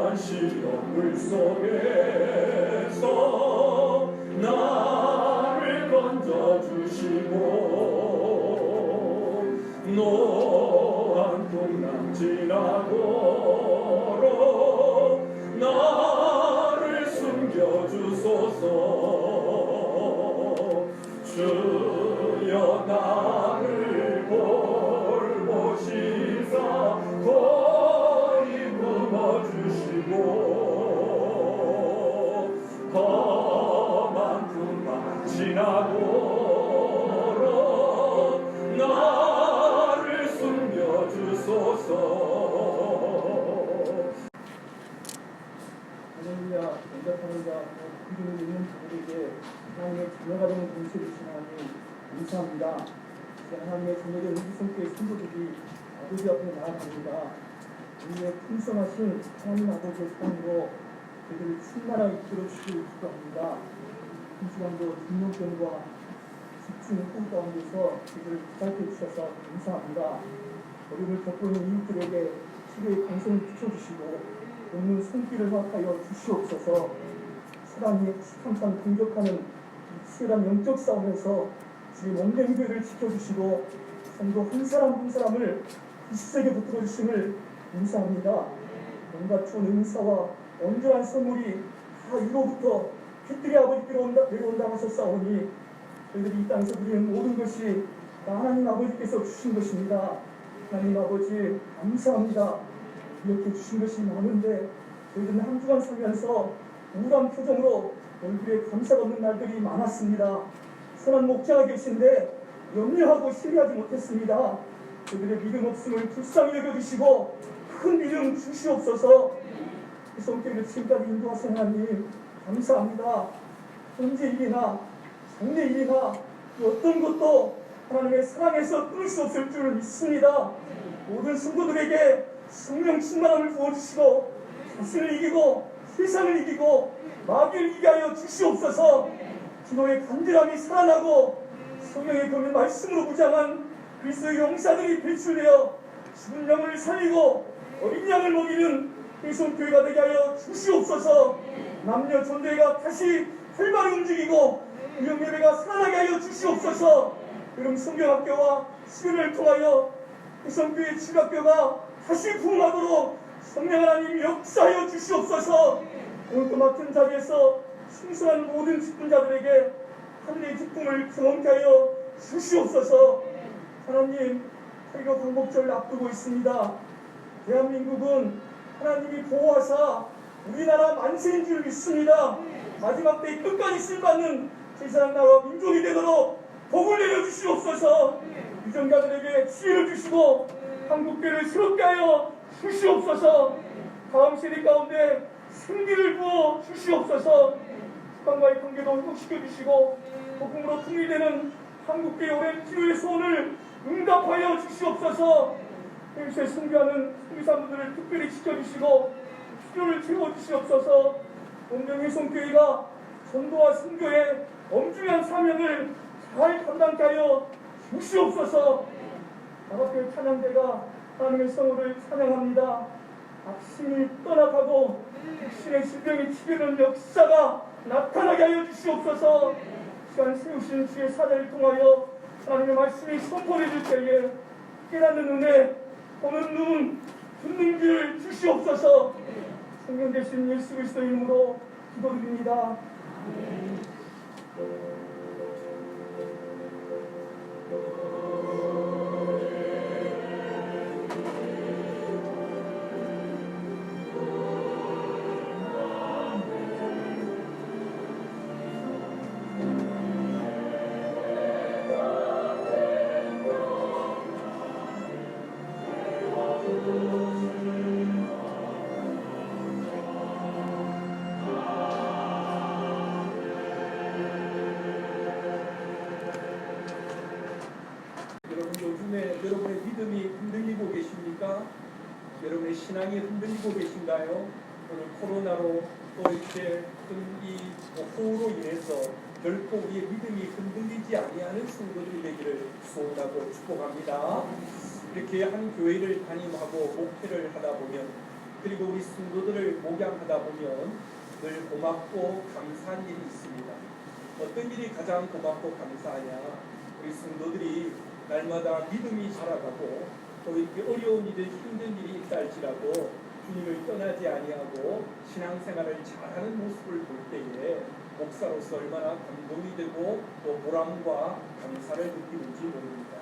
험난한 시련물 속에서 나를 건져주시고 노한 풍랑 지나도록 나를 숨겨주소서. 주여 나를 돌보시사 거의 품어주시고 험한 풍랑 지나도록 나를 숨겨주소서. 할렐루야. 응답하는 자, 믿음을 있는 자들에게 하나님의 자녀가 되는 공세를 주신 하나님 감사합니다. 하나님의 자녀된 우리 성교의 성도들이 아버지 앞에 나아갑니다. 우리의 풍성하신 하나님 아버지의 사랑으로 저희들을 충만하게 이끌어주시길 기도합니다. 이 시간도 중용견과 집중 호흡 가운데서 저희들을 부탁해 주셔서 감사합니다. 어려움을 겪고 있는 이웃들에게 치료의 광선을 비춰주시고 없는 손길을 허락하여 주시옵소서. 사단이 항상 공격하는 치열한 영적 싸움에서 주의 몸된 교회를 지켜주시고 성도 한 사람 한 사람을 굳세게 붙들어 주심을 감사합니다. 온갖 좋은 은사와 온전한 선물이 다 이로부터 빛들이 아버지께로 내려온다 하셨사오니 저희들이 이 땅에서 누리는 모든 것이 다 하나님 아버지께서 주신 것입니다. 하나님 아버지 감사합니다. 이렇게 주신 것이 많은데 저희들은 한 주간 살면서 우울한 표정으로 얼굴에 감사가 없는 날들이 많았습니다. 선한 목자가 계신데 염려하고 신뢰하지 못했습니다. 저희들의 믿음 없음을 불쌍히 여겨주시고 큰 믿음 주시옵소서. 성교를 지금까지 인도하신 하나님 감사합니다. 현재 일이나 장래 일이나 어떤 것도 하나님의 사랑에서 끊을 수 없을 줄 믿습니다. 모든 성도들에게 성령 충만함을 부어주시고 자신을 이기고 세상을 이기고 마귀를 이기게 하여 주시옵소서. 기도의 간절함이 살아나고 성령의 검의 말씀으로 무장한 그리스도의 용사들이 배출되어 죽은 양을 살리고 어린 양을 먹이는 회성교회가 되게 하여 주시옵소서. 남녀 전도회가 다시 활발히 움직이고 유형예배가 살아나게 하여 주시옵소서. 여름 성경학교와 수련을 통하여 회성교회 지각교가 다시 부흥하도록 성령 하나님 역사하여 주시옵소서. 오늘도 맡은 자리에서 충성한 모든 직분자들에게 하늘의 기쁨을 경험케 하여 주시옵소서. 하나님, 8.15 광복절 앞두고 있습니다. 대한민국은 하나님이 보호하사 우리나라 만세인 줄 믿습니다. 마지막 때 끝까지 쓰임받는 제사장 나라와 민족이 되도록 복을 내려주시옵소서. 유전자들에게 지혜를 주시고 한국교회를 새롭게 하여 주시옵소서. 다음 세대 가운데 승리를 부어 주시옵소서. 북한과의 관계도 회복시켜 주시고 복음으로 통일되는 한국교회 오랜 기도의 소원을 응답하여 주시옵소서. 해외에 선교하는 선교사분들을 특별히 지켜주시고 필요를 채워주시옵소서. 온명회성교회가 전도와 선교의 엄중한 사명을 잘 감당케 하여 주시옵소서. 나밖에 찬양대가 하나님의 성호를 찬양합니다. 악신이 떠나가고 육신의 질병이 치료는 역사가 나타나게 하여 주시옵소서. 시간 세우신 주의 사자를 통하여 하나님의 말씀이 선포되질 때에 깨닫는 은혜, 보는 눈, 듣는 귀를 주시옵소서. 성령 되신 예수 그리스도 이름으로 기도드립니다. 여러분의 믿음이 흔들리고 계십니까? 여러분의 신앙이 흔들리고 계신가요? 오늘 코로나로 또 이렇게 이 호우로 인해서 결코 우리의 믿음이 흔들리지 아니하는 성도들이 되기를 소원하고 축복합니다. 이렇게 한 교회를 담임하고 목회를 하다 보면 그리고 우리 성도들을 목양하다 보면 늘 고맙고 감사한 일이 있습니다. 어떤 일이 가장 고맙고 감사하냐? 우리 성도들이 날마다 믿음이 자라가고 또 이렇게 어려운 일을 힘든 일이 있다 할지라도 주님을 떠나지 아니하고 신앙생활을 잘하는 모습을 볼 때에 목사로서 얼마나 감동이 되고 또 보람과 감사를 느끼는지 모릅니다.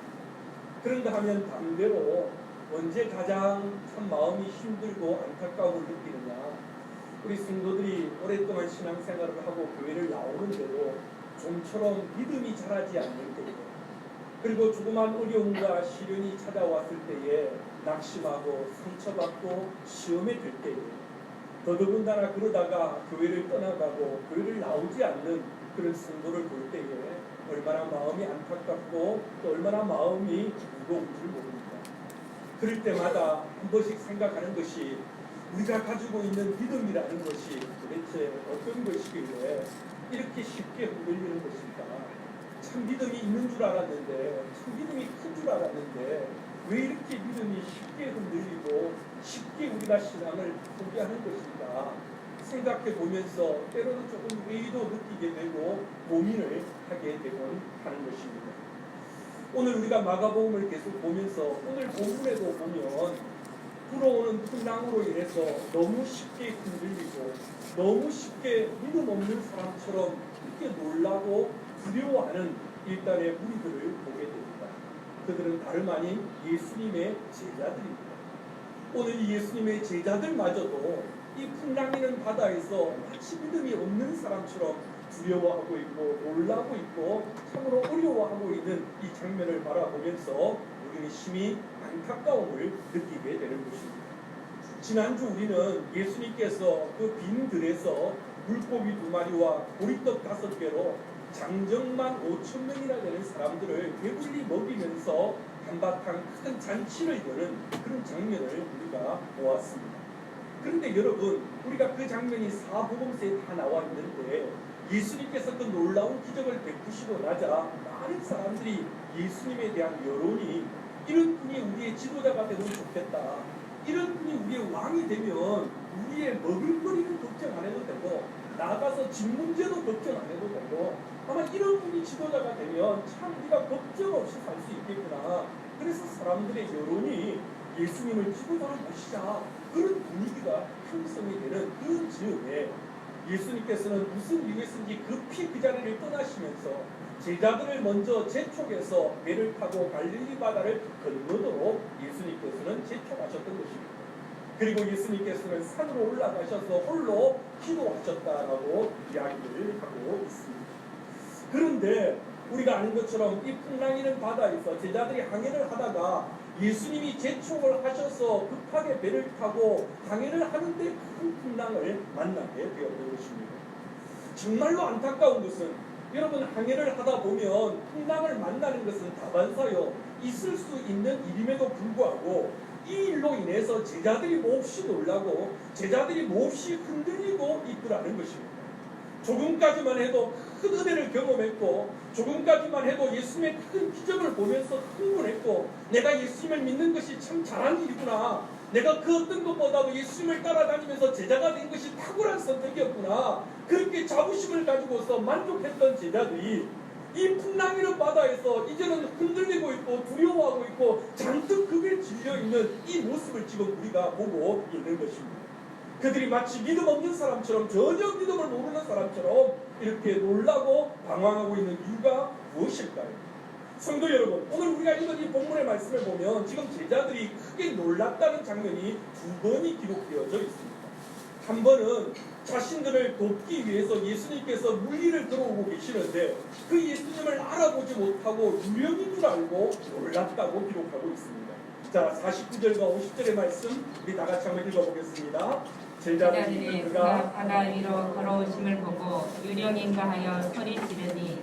그런가 하면 반대로 언제 가장 참 마음이 힘들고 안타까움을 느끼느냐? 우리 성도들이 오랫동안 신앙생활을 하고 교회를 나오는데도 좀처럼 믿음이 자라지 않는 때에, 그리고 조그만 어려움과 시련이 찾아왔을 때에 낙심하고 상처받고 시험에 들 때에, 더더군다나 그러다가 교회를 떠나가고 교회를 나오지 않는 그런 성도를 볼 때에 얼마나 마음이 안타깝고 또 얼마나 마음이 무거운지 모릅니다. 그럴 때마다 한 번씩 생각하는 것이 우리가 가지고 있는 믿음이라는 것이 도대체 어떤 것이길래 이렇게 쉽게 흔들리는 것일까? 참 믿음이 있는 줄 알았는데, 참 믿음이 큰 줄 알았는데 왜 이렇게 믿음이 쉽게 흔들리고 쉽게 우리가 신앙을 포기하는 것일까? 생각해 보면서 때로는 조금 회의도 느끼게 되고 고민을 하게 되곤 하는 것입니다. 오늘 우리가 마가복음을 계속 보면서 오늘 본문에도 보면 불어오는 풍랑으로 인해서 너무 쉽게 흔들리고 너무 쉽게 믿음 없는 사람처럼 이렇게 놀라고 두려워하는 일단의 무리들을 보게 됩니다. 그들은 다름 아닌 예수님의 제자들입니다. 오늘 이 예수님의 제자들마저도 이 풍랑이는 바다에서 마치 믿음이 없는 사람처럼 두려워하고 있고 놀라고 있고 참으로 어려워하고 있는 이 장면을 바라보면서 우리는 심히 안타까움을 느끼게 되는 것입니다. 지난주 우리는 예수님께서 그 빈 들에서 물고기 2마리와 보리떡 5개로 장정만 5,000명이나 되는 사람들을 배불리 먹이면서 한바탕 큰 잔치를 여는 그런 장면을 우리가 보았습니다. 그런데 여러분, 우리가 그 장면이 사복음서에 다 나와 있는데 예수님께서 그 놀라운 기적을 베푸시고 나자 많은 사람들이 예수님에 대한 여론이 이런 분이 우리의 지도자가 되면 좋겠다, 이런 분이 우리의 왕이 되면 우리의 먹을거리는 걱정 안 해도 되고 나가서 집 문제도 걱정 안 해도 되고 아마 이런 분이 지도자가 되면 참 우리가 걱정 없이 살 수 있겠구나. 그래서 사람들의 여론이 예수님을 지도자로 모시자, 그런 분위기가 형성이 되는 그런 즈음에 예수님께서는 무슨 이유에서인지 급히 그 자리를 떠나시면서 제자들을 먼저 재촉해서 배를 타고 갈릴리 바다를 건너도록 예수님께서는 재촉하셨던 것입니다. 그리고 예수님께서는 산으로 올라가셔서 홀로 기도하셨다라고 이야기를 하고 있습니다. 그런데 우리가 아는 것처럼 이 풍랑이는 바다에서 제자들이 항해를 하다가 예수님이 재촉을 하셔서 급하게 배를 타고 항해를 하는데 큰 풍랑을 만나게 되었던 것입니다. 정말로 안타까운 것은 여러분, 항해를 하다 보면 풍랑을 만나는 것은 다반사요 있을 수 있는 일임에도 불구하고 이 일로 인해서 제자들이 몹시 놀라고 제자들이 몹시 흔들리고 있더라는 것입니다. 조금까지만 해도 큰 은혜를 경험했고 조금까지만 해도 예수님의 큰 기적을 보면서 흥분했고 내가 예수님을 믿는 것이 참 잘한 일이구나, 내가 그 어떤 것보다도 예수님을 따라다니면서 제자가 된 것이 탁월한 선택이었구나, 그렇게 자부심을 가지고서 만족했던 제자들이 이 풍랑이는 바다에서 이제는 흔들리고 있고 두려워하고 있고 잔뜩 급에 질려있는 이 모습을 지금 우리가 보고 있는 것입니다. 그들이 마치 믿음 없는 사람처럼, 전혀 믿음을 모르는 사람처럼 이렇게 놀라고 방황하고 있는 이유가 무엇일까요? 성도 여러분, 오늘 우리가 읽은 이 본문의 말씀을 보면 지금 제자들이 크게 놀랐다는 장면이 2번이 기록되어져 있습니다. 한 번은 자신들을 돕기 위해서 예수님께서 물리를 들어오고 계시는데 그 예수님을 알아보지 못하고 유령인 줄 알고 놀랐다고 기록하고 있습니다. 자, 49절과 50절의 말씀 우리 다 같이 한번 읽어보겠습니다. 제자들이 그가 바다 위로 걸어오심을 보고 유령인가 하여 소리 지르니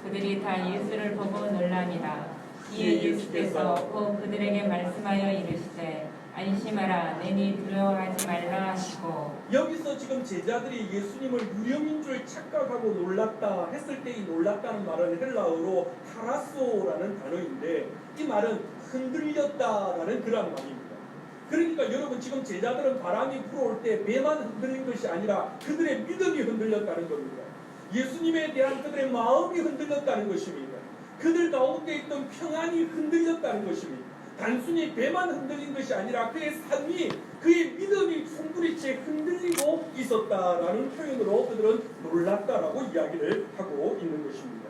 그들이 다 예수를 보고 놀랍니다. 이에 예수께서 곧 그들에게 말씀하여 이르시되 안심하라, 내니 두려워하지 말라 하시고. 여기서 지금 제자들이 예수님을 유령인 줄 착각하고 놀랐다 했을 때 이 놀랐다는 말은 헬라어로 타라소라는 단어인데 이 말은 흔들렸다라는 그런 말입니다. 그러니까 여러분 지금 제자들은 바람이 불어올 때 배만 흔들린 것이 아니라 그들의 믿음이 흔들렸다는 겁니다. 예수님에 대한 그들의 마음이 흔들렸다는 것입니다. 그들 가운데 있던 평안이 흔들렸다는 것입니다. 단순히 배만 흔들린 것이 아니라 그의 삶이, 그의 믿음이 충분히 채 흔들리고 있었다라는 표현으로 그들은 놀랐다라고 이야기를 하고 있는 것입니다.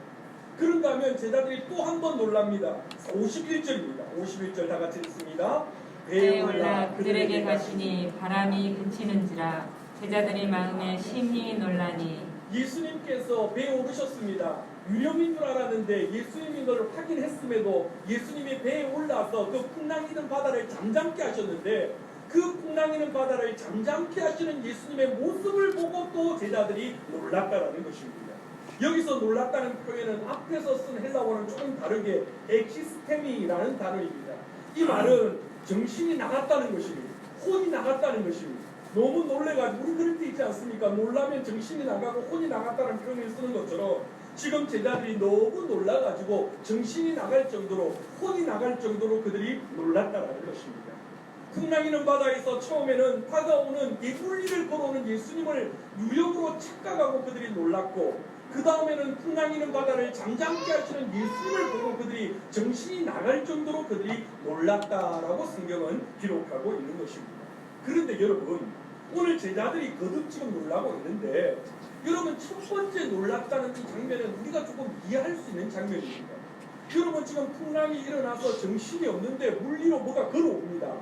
그런가 하면 제자들이 또 한 번 놀랍니다. 51절입니다. 51절 다 같이 읽습니다. 배에 올라 그들에게 가시니 바람이 그치는지라 제자들의 마음에 심히 놀라니. 예수님께서 배에 오르셨습니다. 유령인 줄 알았는데 예수님인 걸 확인했음에도 예수님이 배에 올라서 그 풍랑이는 바다를 잠잠케 하셨는데, 그 풍랑이는 바다를 잠잠케 하시는 예수님의 모습을 보고 또 제자들이 놀랐다라는 것입니다. 여기서 놀랐다는 표현은 앞에서 쓴 헬라어는 조금 다르게 엑시스테미라는 단어입니다. 이 말은 정신이 나갔다는 것입니다. 혼이 나갔다는 것입니다. 너무 놀래가지고, 우리 그럴 때 있지 않습니까? 놀라면 정신이 나가고 혼이 나갔다는 표현을 쓰는 것처럼 지금 제자들이 너무 놀라가지고 정신이 나갈 정도로, 혼이 나갈 정도로 그들이 놀랐다는 것입니다. 풍랑이는 바다에서 처음에는 다가오는 예불리를 걸어오는 예수님을 유령으로 착각하고 그들이 놀랐고, 그 다음에는 풍랑이는 바다를 잠잠케 하시는 예수님을 보고 그들이 정신이 나갈 정도로 그들이 놀랐다라고 성경은 기록하고 있는 것입니다. 그런데 여러분, 오늘 제자들이 거듭 지금 놀라고 있는데, 여러분 첫 번째 놀랐다는 이 장면은 우리가 조금 이해할 수 있는 장면입니다. 여러분 지금 풍랑이 일어나서 정신이 없는데 물 위로 뭐가 걸어옵니다.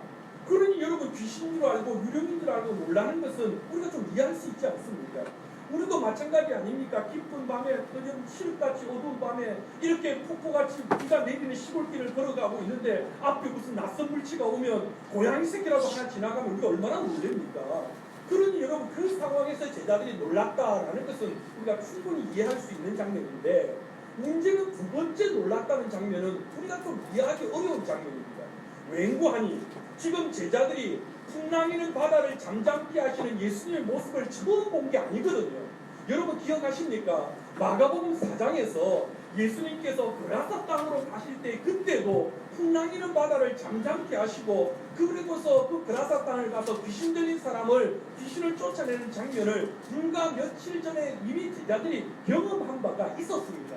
그러니 여러분 귀신인 줄 알고 유령인 줄 알고 놀라는 것은 우리가 좀 이해할 수 있지 않습니까? 우리도 마찬가지 아닙니까? 깊은 밤에, 그냥 칠흑같이 어두운 밤에 이렇게 폭포같이 비가 내리는 시골길을 걸어가고 있는데 앞에 무슨 낯선 물체가 오면 고양이 새끼라도 하나 지나가면 우리가 얼마나 놀랍니까? 그러니 여러분 그 상황에서 제자들이 놀랐다라는 것은 우리가 충분히 이해할 수 있는 장면인데, 문제는 두 번째 놀랐다는 장면은 우리가 좀 이해하기 어려운 장면입니다. 왠고하니 지금 제자들이 풍랑이는 바다를 잠잠케 하시는 예수님의 모습을 처음 본 게 아니거든요. 여러분 기억하십니까? 마가복음 4장에서 예수님께서 그라사 땅으로 가실 때 그때도 풍랑이는 바다를 잠잠케 하시고, 그리고서 그 그라사 땅을 가서 귀신 들린 사람을, 귀신을 쫓아내는 장면을 불과 며칠 전에 이미 제자들이 경험한 바가 있었습니다.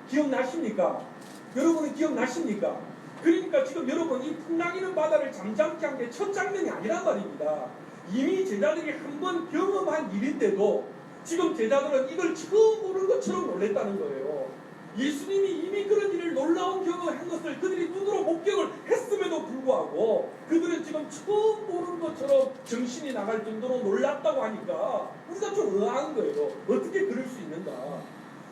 기억나십니까? 여러분은 기억나십니까? 그러니까 지금 여러분 이 풍랑이는 바다를 잠잠케 한 게 첫 장면이 아니란 말입니다. 이미 제자들이 한 번 경험한 일인데도 지금 제자들은 이걸 처음 보는 것처럼 놀랬다는 거예요. 예수님이 이미 그런 일을 놀라운 경험을 한 것을 그들이 눈으로 목격을 했음에도 불구하고 그들은 지금 처음 보는 것처럼 정신이 나갈 정도로 놀랐다고 하니까 우리가 좀 의아한 거예요. 어떻게 그럴 수 있는가?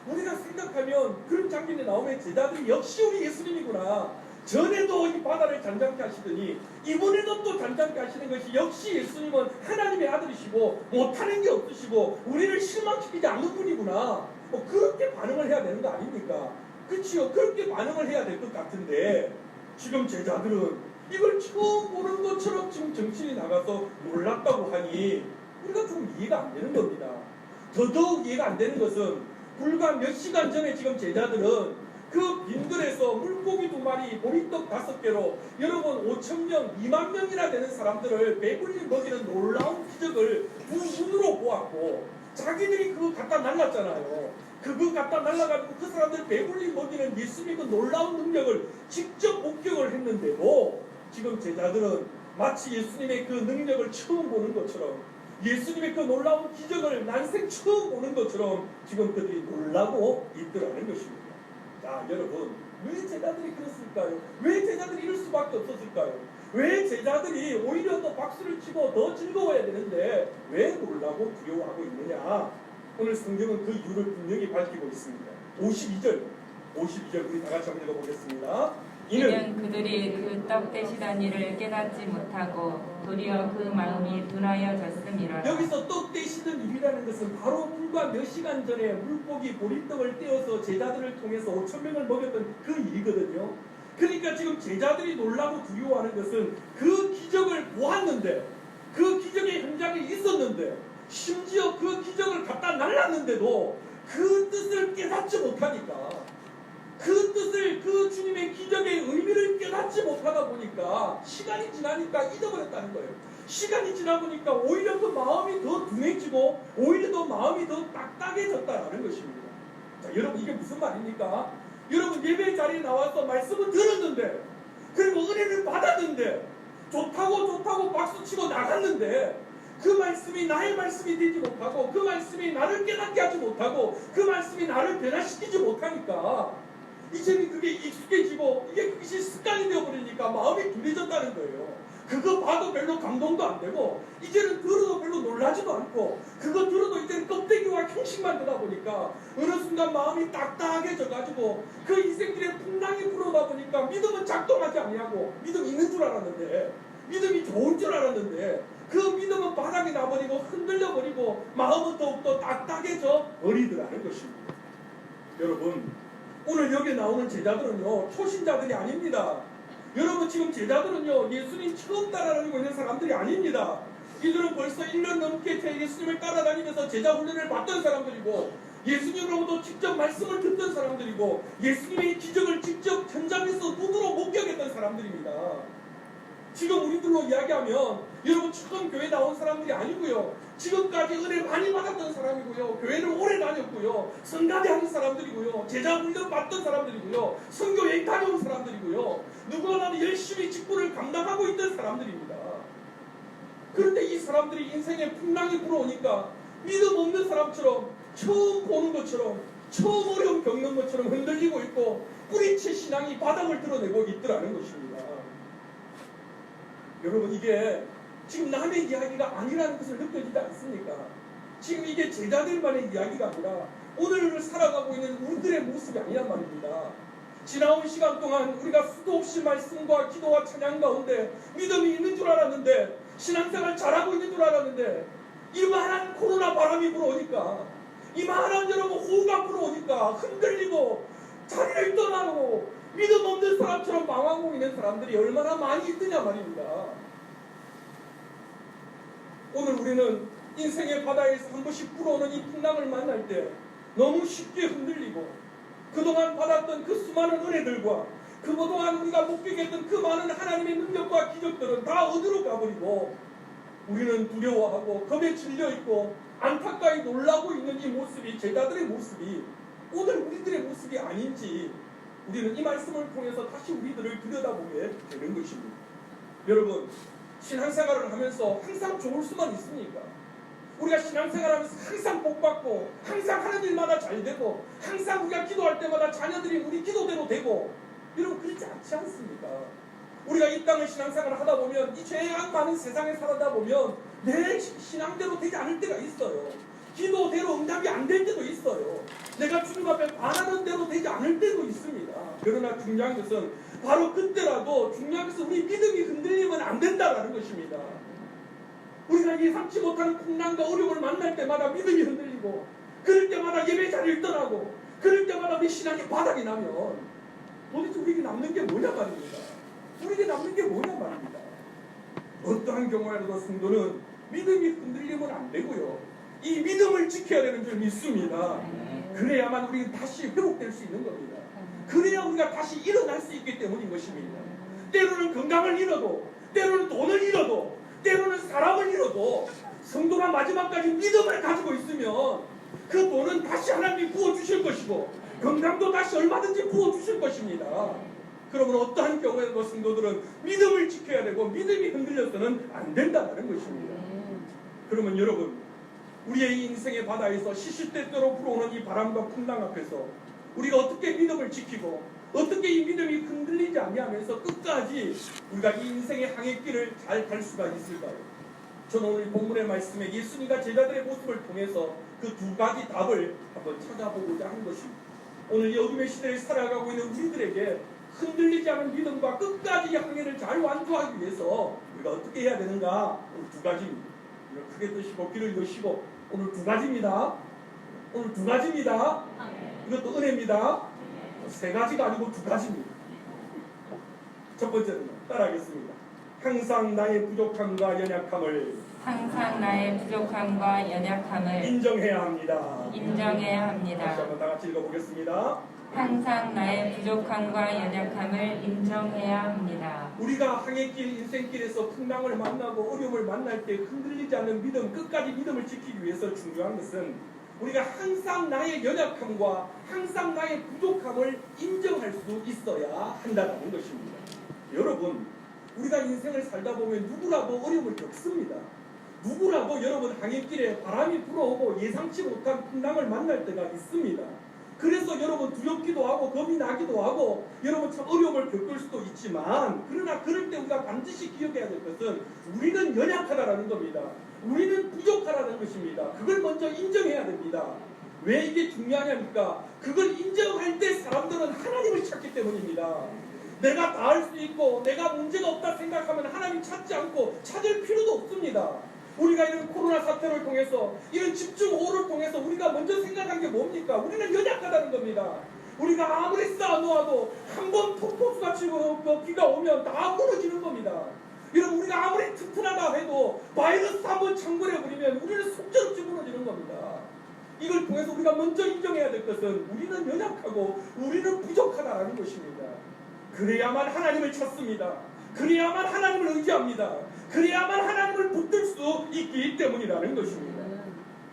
우리가 생각하면 그런 장면이 나오면 제자들이 역시 우리 예수님이구나. 전에도 이 바다를 잠잠케 하시더니 이번에도 또 잠잠케 하시는 것이 역시 예수님은 하나님의 아들이시고 못하는 게 없으시고 우리를 실망시키지 않는 분이구나. 그렇게 반응을 해야 되는 거 아닙니까? 그치요? 그렇게 반응을 해야 될 것 같은데 지금 제자들은 이걸 처음 보는 것처럼 지금 정신이 나가서 놀랐다고 하니 우리가 좀 이해가 안 되는 겁니다. 더더욱 이해가 안 되는 것은 불과 몇 시간 전에 지금 제자들은 그 빈들에서 물고기 2마리, 보리떡 5개로 여러분 5,000명, 2만 명이나 되는 사람들을 배불리 먹이는 놀라운 기적을 두 눈으로 보았고, 자기들이 그거 갖다 날랐잖아요. 그거 갖다 날라가지고 그 사람들 배불리 먹이는 예수님의 그 놀라운 능력을 직접 목격을 했는데도 지금 제자들은 마치 예수님의 그 능력을 처음 보는 것처럼, 예수님의 그 놀라운 기적을 난생 처음 보는 것처럼 지금 그들이 놀라고 있더라는 것입니다. 자, 여러분, 왜 제자들이 그랬을까요? 왜 제자들이 이럴 수밖에 없었을까요? 왜 제자들이 오히려 더 박수를 치고 더 즐거워야 되는데 왜 놀라고 두려워하고 있느냐? 오늘 성경은 그 이유를 분명히 밝히고 있습니다. 52절 우리 다 같이 한번 읽어보겠습니다. 이는 그들이 그 떡 대시다는 일을 깨닫지 못하고 도리어 그 마음이 둔하여졌음이라. 여기서 떡 대시는 일이라는 것은 바로 불과 몇 시간 전에 물고기 보리떡을 떼어서 제자들을 통해서 5,000명을 먹였던 그 일이거든요. 그러니까 지금 제자들이 놀라고 두려워하는 것은 그 기적을 보았는데, 그 기적의 현장에 있었는데, 심지어 그 기적을 갖다 날랐는데도 그 뜻을 깨닫지 못하니까, 그 뜻을, 그 주님의 기적의 의미를 깨닫지 못하다 보니까 시간이 지나니까 잊어버렸다는 거예요. 시간이 지나 보니까 오히려 그 마음이 더 둔해지고 오히려 더 마음이 더 딱딱해졌다는 것입니다. 자, 여러분 이게 무슨 말입니까? 여러분 예배 자리에 나와서 말씀을 들었는데, 그리고 은혜를 받았는데, 좋다고 박수치고 나갔는데, 그 말씀이 나의 말씀이 되지 못하고, 그 말씀이 나를 깨닫게 하지 못하고, 그 말씀이 나를 변화시키지 못하니까 이제는 그게 익숙해지고 이게 그것이 습관이 되어버리니까 마음이 둔해졌다는 거예요. 그거 봐도 별로 감동도 안 되고, 이제는 들어도 별로 놀라지도 않고, 그거 들어도 이제는 껍데기와 형식만 되다 보니까 어느 순간 마음이 딱딱해져가지고 그 인생길에 풍랑이 불어다 보니까 믿음은 작동하지 아니하고, 믿음이 있는 줄 알았는데, 믿음이 좋은 줄 알았는데, 그 믿음은 바닥이 나버리고 흔들려버리고 마음은 더욱더 딱딱해져 버리더라는 것입니다. 여러분, 오늘 여기 나오는 제자들은요, 초신자들이 아닙니다. 여러분, 지금 제자들은요, 예수님 처음 따라다니고 있는 사람들이 아닙니다. 이들은 벌써 1년 넘게 예수님을 따라다니면서 제자 훈련을 받던 사람들이고, 예수님으로부터 직접 말씀을 듣던 사람들이고, 예수님의 기적을 직접 현장에서 눈으로 목격했던 사람들입니다. 지금 우리들로 이야기하면 여러분 처음 교회 나온 사람들이 아니고요, 지금까지 은혜 많이 받았던 사람이고요, 교회를 오래 다녔고요, 성가대 하는 사람들이고요, 제자 훈련 받던 사람들이고요, 선교 여행 다녀온 사람들이고요, 누구나 열심히 직분을 감당하고 있던 사람들입니다. 그런데 이 사람들이 인생에 풍랑이 불어오니까 믿음 없는 사람처럼, 처음 보는 것처럼, 처음 어려움 겪는 것처럼 흔들리고 있고 뿌리채 신앙이 바닥을 드러내고 있더라는 것입니다. 여러분, 이게 지금 남의 이야기가 아니라는 것을 느껴지지 않습니까? 지금 이게 제자들만의 이야기가 아니라 오늘을 살아가고 있는 우리들의 모습이 아니란 말입니다. 지나온 시간 동안 우리가 수도 없이 말씀과 기도와 찬양 가운데 믿음이 있는 줄 알았는데, 신앙생활 잘하고 있는 줄 알았는데, 이만한 코로나 바람이 불어오니까, 이만한 여러분 호우가 불어오니까 흔들리고 자리를 떠나고 믿음 없는 사람처럼 망하고 있는 사람들이 얼마나 많이 있느냐 말입니다. 오늘 우리는 인생의 바다에서 한 번씩 불어오는 이 풍랑을 만날 때 너무 쉽게 흔들리고, 그동안 받았던 그 수많은 은혜들과 그동안 우리가 목격했던 그 많은 하나님의 능력과 기적들은 다 어디로 가버리고, 우리는 두려워하고 겁에 질려있고 안타까이 놀라고 있는 이 모습이, 제자들의 모습이 오늘 우리들의 모습이 아닌지, 우리는 이 말씀을 통해서 다시 우리들을 들여다보게 되는 것입니다. 여러분, 신앙생활을 하면서 항상 좋을 수만 있습니까? 우리가 신앙생활하면서 항상 복받고, 항상 하는 일마다 잘 되고, 항상 우리가 기도할 때마다 자녀들이 우리 기도대로 되고, 여러분, 그렇지 않지 않습니까? 우리가 이 땅을 신앙생활을 하다 보면, 이 죄악 많은 세상에 살다 보면 내 신앙대로 되지 않을 때가 있어요. 기도대로 응답이 안 될 때도 있어요. 내가 주님 앞에 바라는 대로 되지 않을 때도 있습니다. 그러나 중요한 것은 바로 그때라도, 중요한 것은 우리 믿음이 흔들리면 안 된다는 것입니다. 우리가 예상치 못하는 풍랑과 어려움을 만날 때마다 믿음이 흔들리고, 그럴 때마다 예배 자리를 떠나고, 그럴 때마다 우리 신앙이 바닥이 나면 도대체 우리에게 남는 게 뭐냐 말입니다. 우리에게 남는 게 뭐냐 말입니다. 어떠한 경우에라도 성도는 믿음이 흔들리면 안 되고요, 이 믿음을 지켜야 되는 줄 믿습니다. 그래야만 우리가 다시 회복될 수 있는 겁니다. 그래야 우리가 다시 일어날 수 있기 때문인 것입니다. 때로는 건강을 잃어도, 때로는 돈을 잃어도, 때로는 사람을 잃어도 성도가 마지막까지 믿음을 가지고 있으면 그 돈은 다시 하나님이 부어주실 것이고, 건강도 다시 얼마든지 부어주실 것입니다. 그러면 어떠한 경우에도 성도들은 믿음을 지켜야 되고, 믿음이 흔들려서는 안 된다는 것입니다. 그러면 여러분, 우리의 인생의 바다에서 시시때때로 불어오는 이 바람과 풍랑 앞에서 우리가 어떻게 믿음을 지키고, 어떻게 이 믿음이 흔들리지 아니하면서 끝까지 우리가 이 인생의 항해길을 잘 갈 수가 있을까요? 저는 오늘 본문의 말씀에 예수님과 제자들의 모습을 통해서 그 두 가지 답을 한번 찾아보고자 하는 것입니다. 오늘 이 어둠의 시대를 살아가고 있는 우리들에게 흔들리지 않은 믿음과 끝까지 이 항해를 잘 완주하기 위해서 우리가 어떻게 해야 되는가? 오늘 두 가지입니다. 크게 뜨시고 귀를 여시고, 오늘 두 가지입니다. 오늘 두 가지입니다. 이것도 은혜입니다. 세 가지가 아니고 두 가지입니다. 첫 번째는 따라하겠습니다. 항상 나의 부족함과 연약함을 인정해야 합니다. 인정해야 합니다. 다시 한번 다 같이 읽어보겠습니다. 항상 나의 부족함과 연약함을 인정해야 합니다. 우리가 항해길 인생길에서 풍랑을 만나고 어려움을 만날 때 흔들리지 않는 믿음, 끝까지 믿음을 지키기 위해서 중요한 것은 우리가 항상 나의 연약함과 항상 나의 부족함을 인정할 수 있어야 한다는 것입니다. 여러분, 우리가 인생을 살다 보면 누구라도 어려움을 겪습니다. 누구라도 여러분 항해길에 바람이 불어오고 예상치 못한 풍랑을 만날 때가 있습니다. 그래서 여러분 두렵기도 하고 겁이 나기도 하고 여러분 참 어려움을 겪을 수도 있지만, 그러나 그럴 때 우리가 반드시 기억해야 될 것은 우리는 연약하다라는 겁니다. 우리는 부족하다는 것입니다. 그걸 먼저 인정해야 됩니다. 왜 이게 중요하냐니까 그걸 인정할 때 사람들은 하나님을 찾기 때문입니다. 내가 다 할 수 있고 내가 문제가 없다 생각하면 하나님 찾지 않고 찾을 필요도 없습니다. 우리가 이런 코로나 사태를 통해서 이런 집중호우를 통해서 우리가 먼저 생각한 게 뭡니까? 우리는 연약하다는 겁니다. 우리가 아무리 쌓아놓아도 한 번 폭포수가 치고 비가 오면 다 무너지는 겁니다. 여러분, 우리가 아무리 튼튼하다 해도 바이러스 한번 창궐해버리면 우리는 속절없이 무너지는 겁니다. 이걸 통해서 우리가 먼저 인정해야 될 것은 우리는 연약하고 우리는 부족하다는 것입니다. 그래야만 하나님을 찾습니다. 그래야만 하나님을 의지합니다. 그래야만 하나님을 붙들 수 있기 때문이라는 것입니다.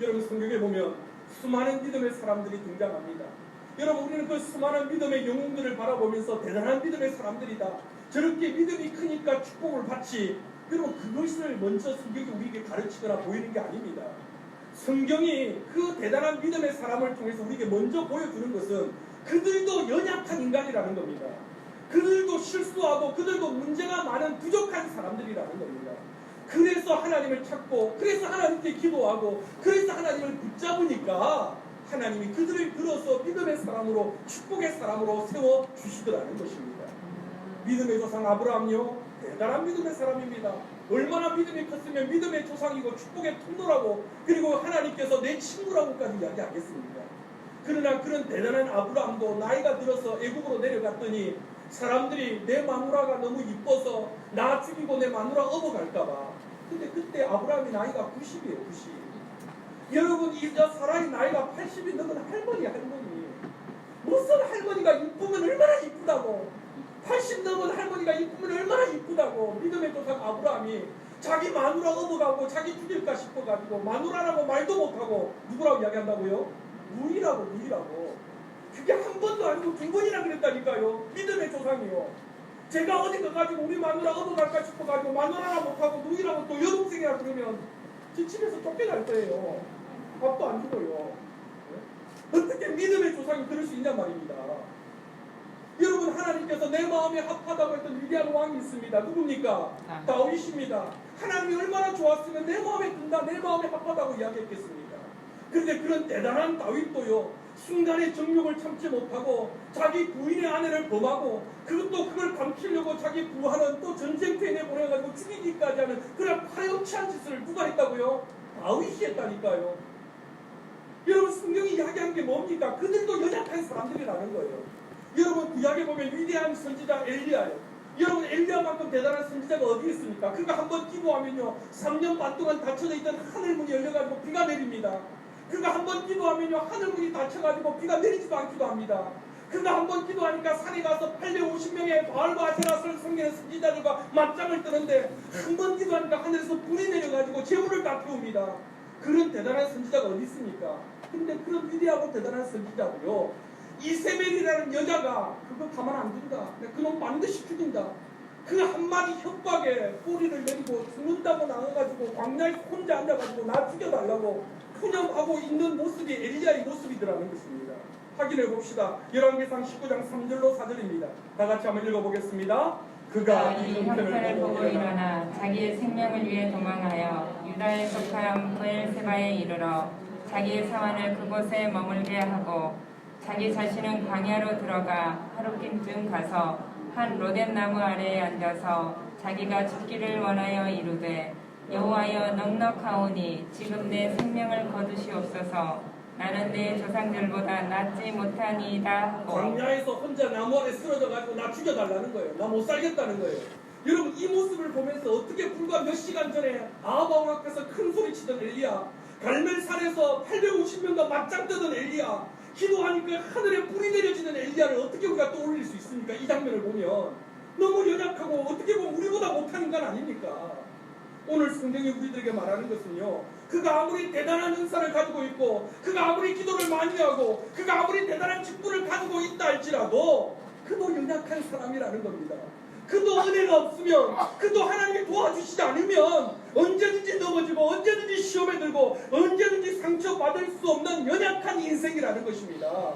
여러분, 성경에 보면 수많은 믿음의 사람들이 등장합니다. 여러분, 우리는 그 수많은 믿음의 영웅들을 바라보면서 대단한 믿음의 사람들이다, 저렇게 믿음이 크니까 축복을 받지, 여러분 그것을 먼저 성경이 우리에게 가르치거나 보이는 게 아닙니다. 성경이 그 대단한 믿음의 사람을 통해서 우리에게 먼저 보여주는 것은 그들도 연약한 인간이라는 겁니다. 그들도 실수하고 그들도 문제가 많은 부족한 사람들이라는 겁니다. 그래서 하나님을 찾고 그래서 하나님께 기도하고 그래서 하나님을 붙잡으니까 하나님이 그들을 들어서 믿음의 사람으로, 축복의 사람으로 세워주시더라는 것입니다. 믿음의 조상 아브라함요, 대단한 믿음의 사람입니다. 얼마나 믿음이 컸으면 믿음의 조상이고 축복의 통로라고, 그리고 하나님께서 내 친구라고까지 이야기하겠습니까? 그러나 그런 대단한 아브라함도 나이가 들어서 애국으로 내려갔더니 사람들이 내 마누라가 너무 이뻐서 나 죽이고 내 마누라 업어갈까봐. 근데 그때 아브라함이 나이가 90이에요. 90. 여러분, 이 사람이 나이가 80이 넘은 할머니. 무슨 할머니가 이쁘면 얼마나 이쁘다고. 80 넘은 할머니가 이쁘면 얼마나 이쁘다고. 믿음의 조상 아브라함이 자기 마누라 업어가고 자기 죽일까 싶어가지고 마누라라고 말도 못하고 누구라고 이야기한다고요? 누이라고. 그게 한 번도 아니고 두 번이나 그랬다니까요. 믿음의 조상이요. 제가 어디 가가지고 우리 마누라 업어갈까 싶어가지고 마누라라 못하고 누이라고 또 여동생이라 그러면 제 집에서 쫓겨날 거예요. 밥도 안 주고요. 어떻게 믿음의 조상이 그럴 수 있냔 말입니다. 여러분, 하나님께서 내 마음에 합하다고 했던 위대한 왕이 있습니다. 누굽니까? 다윗입니다. 하나님이 얼마나 좋았으면 내 마음에 든다, 내 마음에 합하다고 이야기했겠습니까? 그런데 그런 대단한 다윗도요, 순간의 정욕을 참지 못하고 자기 부인의 아내를 범하고 그걸 감추려고 자기 부하는 또 전쟁터에 내보내가지고 죽이기까지 하는 그런 파렴치한 짓을 누가 했다고요? 다윗이 했다니까요. 여러분, 성경이 이야기한 게 뭡니까? 그들도 연약한 사람들이라는 거예요. 여러분, 구약에 보면 위대한 선지자 엘리야예요. 여러분, 엘리야만큼 대단한 선지자가 어디 있습니까? 그가 한번 기도하면요 3년 반 동안 닫혀져 있던 하늘문이 열려가지고 비가 내립니다. 그가 한번 기도하면요 하늘문이 닫혀가지고 비가 내리지도 않기도 합니다. 그가 한번 기도하니까 산에 가서 850명의 바알과 아세라를 섬기는 선지자들과 맞짱을 뜨는데 한번 기도하니까 하늘에서 불이 내려가지고 재물을 다 태웁니다. 그런 대단한 선지자가 어디 있습니까? 근데 그런 위대하고 대단한 선지자고요, 이세벨이라는 여자가 그거 가만 안 둔다, 그놈 반드시 죽인다, 그 한마디 협박에 꼬리를 내리고 죽는다고 나와가지고 광야에 혼자 앉아가지고 나 죽여달라고 푸념하고 있는 모습이 엘리야의 모습이더라는 것입니다. 확인해 봅시다. 열왕기상 19장 3절로 4절입니다. 다 같이 한번 읽어보겠습니다. 그가 이 형편을 보고 일어나 자기의 생명을 위해 도망하여 유다에 속한 브엘세바에 이르러 자기의 사환을 그곳에 머물게 하고 자기 자신은 광야로 들어가 하룻김쯤 가서 한 로뎀 나무 아래에 앉아서 자기가 죽기를 원하여 이르되 여호와여 넉넉하오니 지금 내 생명을 거두시옵소서. 나는 내 조상들보다 낫지 못하니이다 하고. 광야에서 혼자 나무 아래 쓰러져가지고 나 죽여달라는 거예요. 나 못 살겠다는 거예요. 여러분, 이 모습을 보면서 어떻게 불과 몇 시간 전에 아합 왕 앞에서 큰 소리 치던 엘리야, 갈멜산에서 850명과 맞짱 뜨던 엘리야, 기도하니까 하늘에 불이 내려지는 엘리야를 어떻게 우리가 떠올릴 수 있습니까? 이 장면을 보면 너무 연약하고 어떻게 보면 우리보다 못한 인간 아닙니까? 오늘 성경이 우리들에게 말하는 것은요, 그가 아무리 대단한 은사를 가지고 있고 그가 아무리 기도를 많이 하고 그가 아무리 대단한 직분을 가지고 있다 할지라도 그도 연약한 사람이라는 겁니다. 그도 은혜가 없으면, 그도 하나님이 도와주시지 않으면 언제든지 넘어지고 언제든지 시험에 들고 언제든지 상처받을 수 없는 연약한 인생이라는 것입니다.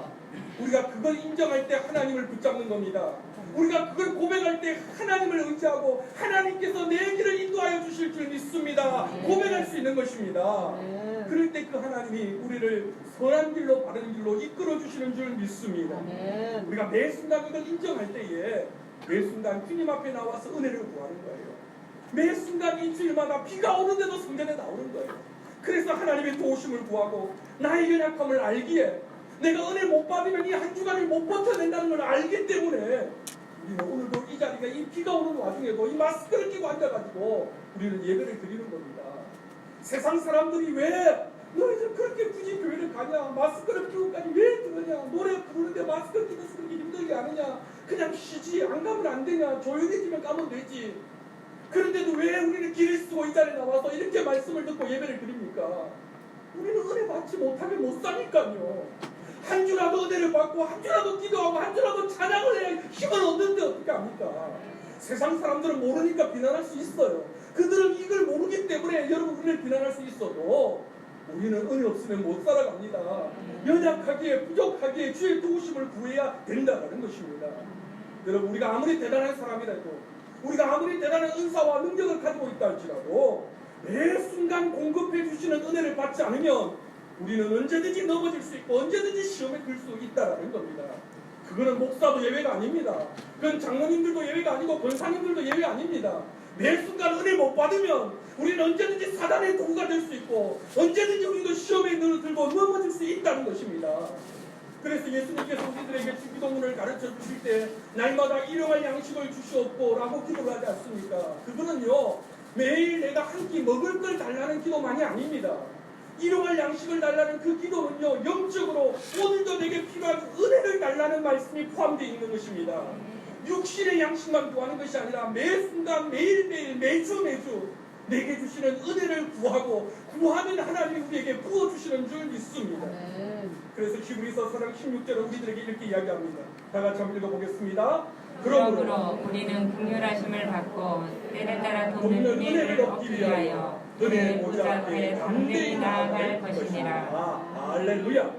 우리가 그걸 인정할 때 하나님을 붙잡는 겁니다. 우리가 그걸 고백할 때 하나님을 의지하고 하나님께서 내 길을 인도하여 주실 줄 믿습니다. 고백할 수 있는 것입니다. 그럴 때 그 하나님이 우리를 선한 길로 바른 길로 이끌어 주시는 줄 믿습니다. 우리가 매 순간 그걸 인정할 때에 매 순간 주님 앞에 나와서 은혜를 구하는 거예요. 매 순간 일주일마다 비가 오는데도 성전에 나오는 거예요. 그래서 하나님의 도우심을 구하고 나의 연약함을 알기에 내가 은혜 못 받으면 이 한 주간을 못 버텨낸다는 걸 알기 때문에 우리는 오늘도 이 자리가 이 비가 오는 와중에도 이 마스크를 끼고 앉아가지고 우리는 예배를 드리는 겁니다. 세상 사람들이 왜 너희들 그렇게 굳이 교회를 가냐, 마스크를 끼고까지 왜 그러냐, 노래 부르는데 마스크 끼면서 그렇게 힘들게 하느냐, 그냥 쉬지, 안 가면 안 되냐, 조용해지면 가면 되지. 그런데도 왜 우리는 길을 쓰고 이 자리에 나와서 이렇게 말씀을 듣고 예배를 드립니까? 우리는 은혜 받지 못하면 못 사니까요. 한 주라도 은혜를 받고 한 주라도 기도하고 한 주라도 찬양을 해야 힘을 얻는데 어떻게 합니까? 세상 사람들은 모르니까 비난할 수 있어요. 그들은 이걸 모르기 때문에 여러분 우리를 비난할 수 있어도 우리는 은혜 없으면 못 살아갑니다. 연약하기에 부족하기에 주의 도우심을 구해야 된다는 것입니다. 여러분 우리가 아무리 대단한 사람이라도 우리가 아무리 대단한 은사와 능력을 가지고 있다 할지라도 매 순간 공급해 주시는 은혜를 받지 않으면 우리는 언제든지 넘어질 수 있고 언제든지 시험에 들 수 있다는 겁니다. 그거는 목사도 예외가 아닙니다. 그건 장로님들도 예외가 아니고 권사님들도 예외 아닙니다. 매 순간 은혜 못 받으면 우리는 언제든지 사단의 도구가 될 수 있고 언제든지 우리도 시험에 들고 넘어질 수 있다는 것입니다. 그래서 예수님께서 우리들에게 주기도문을 가르쳐 주실 때 날마다 일용할 양식을 주시옵고 라고 기도를 하지 않습니까? 그거는요 매일 내가 한 끼 먹을 걸 달라는 기도만이 아닙니다. 일용할 양식을 달라는 그 기도는요 영적으로 오늘도 내게 필요한 은혜를 달라는 말씀이 포함되어 있는 것입니다. 육신의 양식만 구하는 것이 아니라 매 순간 매일매일 매주 내게 주시는 은혜를 구하고 구하는 하나님이 우리에게 부어주시는 줄 믿습니다. 그래서 히브리서 4장 16절은 우리들에게 이렇게 이야기합니다. 다 같이 한번 읽어보겠습니다. 그러므로 우리는 긍휼하심을 받고 때를 따라 돕는 은혜를 얻기 위하여 은혜의 보좌 앞에 담대히 나아갈 것이니라. 할렐루야.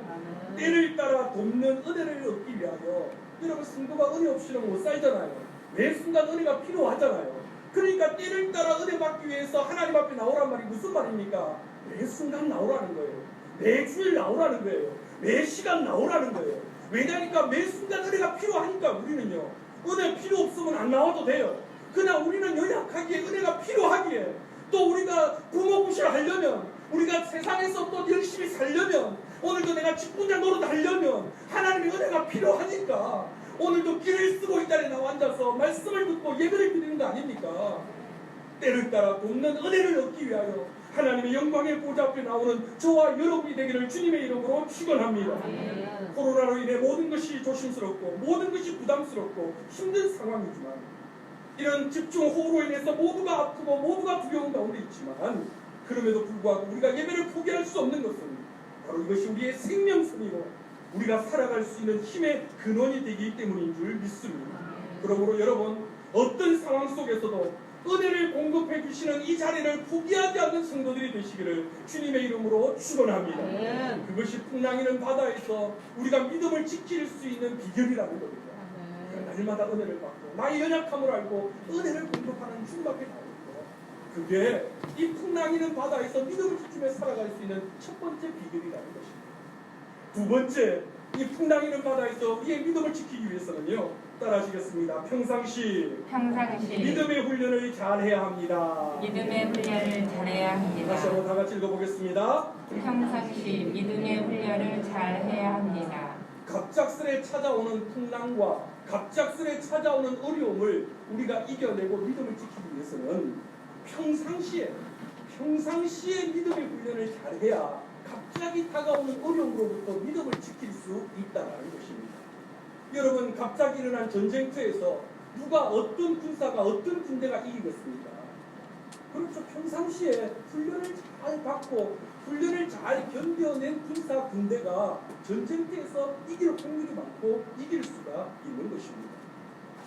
때를 따라 돕는 은혜를 얻기 위하여 여러분 성도가 은혜 없이는 못 살잖아요. 매 순간 은혜가 필요하잖아요. 그러니까 때를 따라 은혜 받기 위해서 하나님 앞에 나오란 말이 무슨 말입니까? 매 순간 나오라는 거예요. 매 주일 나오라는 거예요. 매 시간 나오라는 거예요. 왜냐니까 매 순간 은혜가 필요하니까 우리는요. 은혜 필요 없으면 안 나와도 돼요. 그러나 우리는 연약하기에 은혜가 필요하기에 또 우리가 부모구실 하려면 우리가 세상에서 또 열심히 살려면 오늘도 내가 직분자 노릇 하려면 하나님의 은혜가 필요하니까 오늘도 길을 쓰고 이 자리에 나와 앉아서 말씀을 듣고 예배를 드리는 거 아닙니까? 때를 따라 돕는 은혜를 얻기 위하여 하나님의 영광의 보좌 앞에 나오는 저와 여러분이 되기를 주님의 이름으로 축원합니다. 코로나로 인해 모든 것이 조심스럽고 모든 것이 부담스럽고 힘든 상황이지만 이런 집중 호우로 인해서 모두가 아프고 모두가 두려운 가운데 있지만 그럼에도 불구하고 우리가 예배를 포기할 수 없는 것은 바로 이것이 우리의 생명선이고 우리가 살아갈 수 있는 힘의 근원이 되기 때문인 줄 믿습니다. 그러므로 여러분 어떤 상황 속에서도 은혜를 공급해 주시는 이 자리를 포기하지 않는 성도들이 되시기를 주님의 이름으로 축원합니다. 그것이 풍랑이는 바다에서 우리가 믿음을 지킬 수 있는 비결이라는 겁니다. 날마다 은혜를 받고 나의 연약함을 알고 은혜를 공급하는 주님 앞에 나오고 그게 이 풍랑이는 바다에서 믿음을 지키며 살아갈 수 있는 첫 번째 비결이라는 것입니다. 두 번째, 이 풍랑이는 바다에서 우리의 믿음을 지키기 위해서는요. 따라하시겠습니다. 평상시 믿음의 훈련을 잘해야 합니다. 믿음의 훈련을 잘해야 합니다. 다시 한번 다 같이 읽어보겠습니다. 평상시 믿음의 훈련을 잘해야 합니다. 갑작스레 찾아오는 풍랑과 갑작스레 찾아오는 어려움을 우리가 이겨내고 믿음을 지키기 위해서는 평상시에 믿음의 훈련을 잘해야 갑자기 갑자기 다가오는 어려움으로부터 믿음을 지킬 수 있다는 것입니다. 여러분, 갑자기 일어난 전쟁터에서 누가 어떤 군사가 어떤 군대가 이기겠습니까? 그렇죠. 평상시에 훈련을 잘 받고 훈련을 잘 견뎌낸 군사 군대가 전쟁터에서 이길 확률이 많고 이길 수가 있는 것입니다.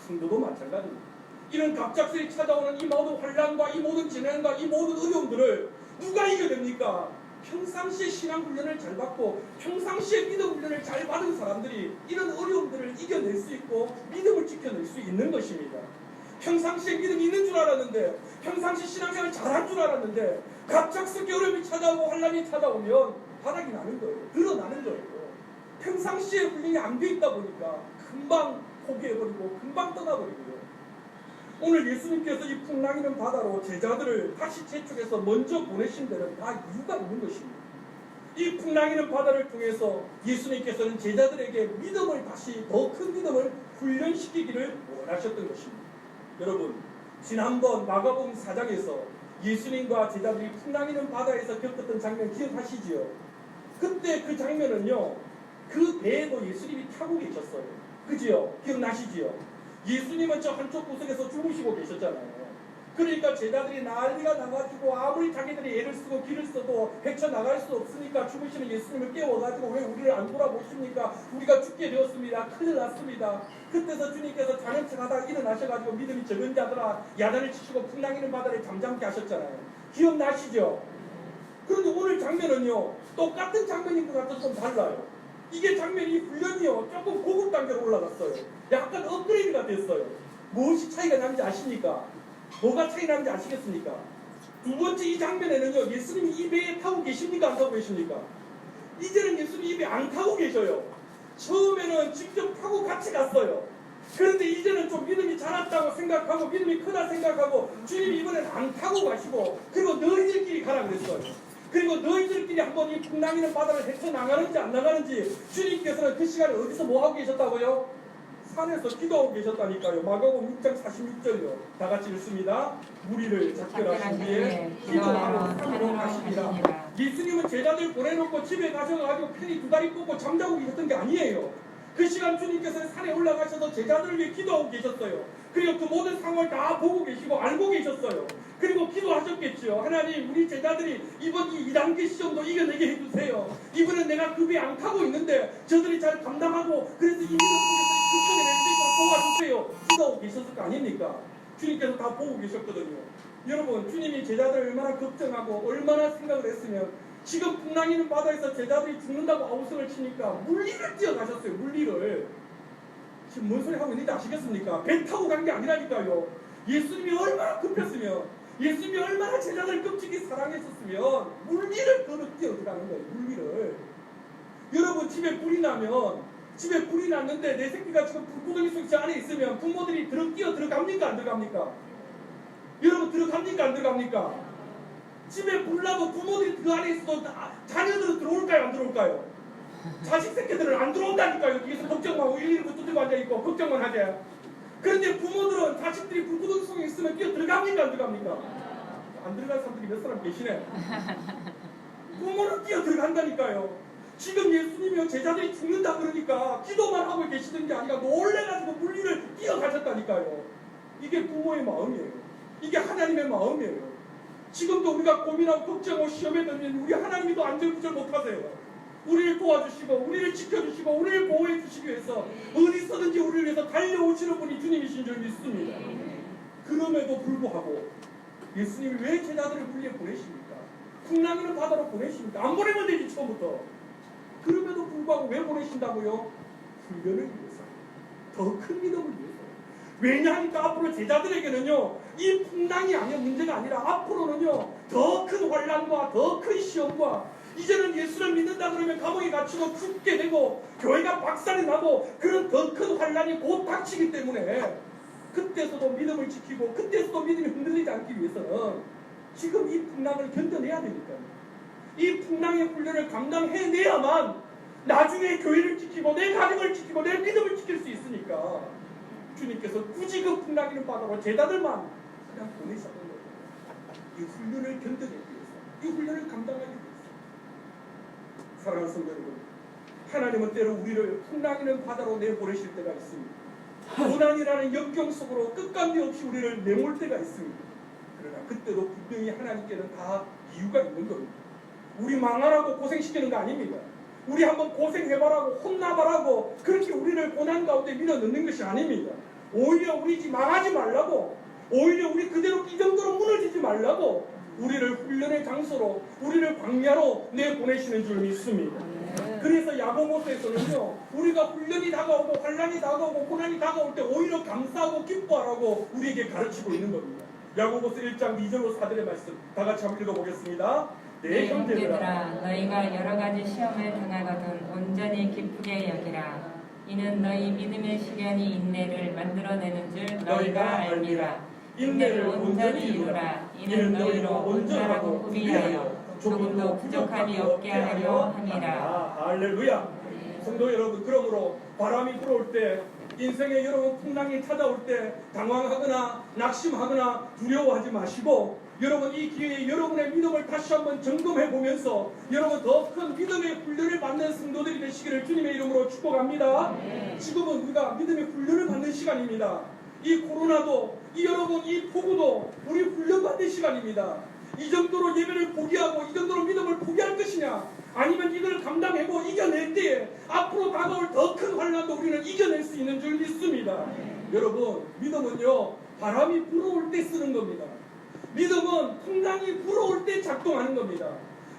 성도도 마찬가지입니다. 이런 갑작스레 찾아오는 이 모든 환난과 이 모든 재난과 이 모든 어려움들을 누가 이겨냅니까? 평상시에 신앙 훈련을 잘 받고 평상시에 믿음 훈련을 잘 받은 사람들이 이런 어려움들을 이겨낼 수 있고 믿음을 지켜낼 수 있는 것입니다. 평상시에 믿음이 있는 줄 알았는데, 평상시 신앙생활 잘한 줄 알았는데 갑작스럽게 어려움이 찾아오고 환난이 찾아오면 바닥이 나는 거예요. 드러나는 거예요. 평상시에 훈련이 안 돼 있다 보니까 금방 포기해버리고 금방 떠나버리고요. 오늘 예수님께서 이 풍랑이는 바다로 제자들을 다시 재촉해서 먼저 보내신 데는 다 이유가 있는 것입니다. 이 풍랑이는 바다를 통해서 예수님께서는 제자들에게 믿음을 다시 더 큰 믿음을 훈련시키기를 원하셨던 것입니다. 여러분, 지난번 마가복음 4장에서 예수님과 제자들이 풍랑이는 바다에서 겪었던 장면 기억하시지요? 그때 그 장면은요, 그 배에도 예수님이 타고 계셨어요. 그지요? 기억나시지요? 예수님은 저 한쪽 구석에서 주무시고 계셨잖아요. 그러니까 제자들이 난리가 나가지고 아무리 자기들이 애를 쓰고 길을 써도 헤쳐나갈 수 없으니까 주무시는 예수님을 깨워가지고 왜 우리를 안 돌아보십니까? 우리가 죽게 되었습니다. 큰일 났습니다. 그때서 주님께서 자는 척하다가 일어나셔가지고 믿음이 적은 자들아 야단을 치시고 풍랑이는 바다를 잠잠케 하셨잖아요. 기억나시죠? 그런데 오늘 장면은요, 똑같은 장면인 것 같아서 좀 달라요. 이게 장면이 훈련이요, 조금 고급 단계로 올라갔어요. 약간 업그레이드가 됐어요. 무엇이 차이가 나는지 아십니까? 뭐가 차이 나는지 아시겠습니까? 두 번째 이 장면에는요, 예수님이 이 배에 타고 계십니까? 안 타고 계십니까? 이제는 예수님이 이 배 안 타고 계셔요. 처음에는 직접 타고 같이 갔어요. 그런데 이제는 좀 믿음이 자랐다고 생각하고 믿음이 크다 생각하고 주님이 이번엔 안 타고 가시고 그리고 너희들끼리 가라 그랬어요. 그리고 너희들끼리 한번 이 풍랑이는 바다를 헤쳐나가는지 안 나가는지 주님께서는 그 시간에 어디서 뭐하고 계셨다고요? 산에서 기도하고 계셨다니까요. 마가복음 6장 46절요. 다 같이 읽습니다. 무리를 작별하신 뒤에 기도하러 산으로 가시니라. 예수님은 제자들 보내놓고 집에 가셔가지고 편히 두 다리 뻗고 잠자고 계셨던 게 아니에요. 그 시간 주님께서는 산에 올라가셔서 제자들을 위해 기도하고 계셨어요. 그리고 그 모든 상황을 다 보고 계시고 알고 계셨어요. 그리고 기도하셨겠죠. 하나님, 우리 제자들이 이번 이 2단계 시험도 이겨내게 해주세요. 이번엔 내가 그 배 안 타고 있는데 저들이 잘 감당하고 그래서 이 믿음 속에서 극복해낼 수 있도록 도와주세요. 기도하고 계셨을 거 아닙니까? 주님께서 다 보고 계셨거든요. 여러분, 주님이 제자들을 얼마나 걱정하고 얼마나 생각을 했으면 지금 풍랑이는 바다에서 제자들이 죽는다고 아우성을 치니까 물리를 뛰어가셨어요. 물리를. 지금 뭔 소리 하고 있는지 아시겠습니까? 배 타고 간 게 아니라니까요. 예수님이 얼마나 급했으면, 예수님이 얼마나 제자들 끔찍이 사랑했었으면 물리를 걸어 뛰어 들어가는 거예요. 물리를. 여러분, 집에 불이 났는데 내 새끼가 지금 불구덩이 속 안에 있으면 부모들이 뛰어 들어갑니까? 안 들어갑니까? 여러분, 들어갑니까? 안 들어갑니까? 집에 불 나도 부모들이 그 안에 있어도 자녀들은 들어올까요? 안 들어올까요? 자식 새끼들은 안 들어온다니까요. 뒤에서 걱정만 하고 119 두들고 앉아있고 걱정만 하지. 그런데 부모들은 자식들이 불구덩이 속에 있으면 뛰어 들어갑니까? 안 들어갑니까? 안 들어갈 사람들이 몇 사람 계시네. 부모는 뛰어 들어간다니까요. 지금 예수님이요, 제자들이 죽는다 그러니까 기도만 하고 계시던 게 아니라 놀래가지고 물리를 뛰어가셨다니까요. 이게 부모의 마음이에요. 이게 하나님의 마음이에요. 지금도 우리가 고민하고 걱정하고 시험에 들면 우리 하나님이 더 안절부절 못하세요. 우리를 도와주시고 우리를 지켜주시고 우리를 보호해 주시기 위해서 어디서든지 우리를 위해서 달려오시는 분이 주님이신 줄 믿습니다. 그럼에도 불구하고 예수님이 왜 제자들을 물리에 보내십니까? 풍랑이는 바다로 보내십니까? 안 보내면 되지 처음부터. 그럼에도 불구하고 왜 보내신다고요? 훈련을 위해서, 더 큰 믿음을 위해서. 왜냐하니까 앞으로 제자들에게는요, 이 풍랑이 아니라 문제가 아니라 앞으로는요, 더 큰 환난과 더 큰 시험과 이제는 예수를 믿는다 그러면 감옥에 갇히고 죽게 되고 교회가 박살이 나고 그런 더 큰 환난이 곧 닥치기 때문에 그때서도 믿음을 지키고 그때서도 믿음이 흔들리지 않기 위해서는 지금 이 풍랑을 견뎌내야 되니까요. 이 풍랑의 훈련을 감당해내야만 나중에 교회를 지키고 내 가정을 지키고 내 믿음을 지킬 수 있으니까 주님께서 굳이 그 풍랑이는 바다로 제자들만 그냥 보내셨던 거예요. 이 훈련을 견뎌내기 위해서, 이 훈련을 감당하기 위해서. 사랑하는 성도 여러분, 하나님은 때로 우리를 풍랑이는 바다로 내보내실 때가 있습니다. 고난이라는 역경 속으로 끝감기 없이 우리를 내몰 때가 있습니다. 그러나 그때도 분명히 하나님께는 다 이유가 있는 겁니다. 우리 망하라고 고생시키는 거 아닙니다. 우리 한번 고생해봐라고 혼나봐라고 그렇게 우리를 고난 가운데 밀어넣는 것이 아닙니다. 오히려 우리 집 망하지 말라고, 오히려 우리 그대로 이 정도로 무너지지 말라고 우리를 훈련의 장소로, 우리를 광야로 내보내시는 줄 믿습니다. 그래서 야고보서에서는요, 우리가 훈련이 다가오고 환난이 다가오고 고난이 다가올 때 오히려 감사하고 기뻐하라고 우리에게 가르치고 있는 겁니다. 야고보서 1장 2절로 4절의 말씀 다 같이 한번 읽어보겠습니다. 내 형제들아, 너희가 여러 가지 시험을 당하거든 온전히 기쁘게 여기라. 이는 너희 믿음의 시련이 인내를 만들어내는 줄 너희가 알미라. 인내를 온전히 이루라. 이는 너희로 온전하고 구비하여 조금도 부족함이 없게 하려 함이라. 할렐루야. 성도 여러분, 그러므로 바람이 불어올 때, 인생의 여러분 풍랑이 찾아올 때 당황하거나 낙심하거나 두려워하지 마시고, 여러분 이 기회에 여러분의 믿음을 다시 한번 점검해 보면서 여러분 더 큰 믿음의 훈련을 받는 성도들이 되시기를 주님의 이름으로 축복합니다. 지금은 우리가 믿음의 훈련을 받는 시간입니다. 이 코로나도, 이 여러분 이 폭우도 우리 훈련받는 시간입니다. 이 정도로 예배를 포기하고 이 정도로 믿음을 포기할 것이냐, 아니면 이걸 감당하고 이겨낼 때에 앞으로 다가올 더 큰 환난도 우리는 이겨낼 수 있는 줄 믿습니다. 여러분, 믿음은요 바람이 불어올 때 쓰는 겁니다. 믿음은 풍랑이 불어올 때 작동하는 겁니다.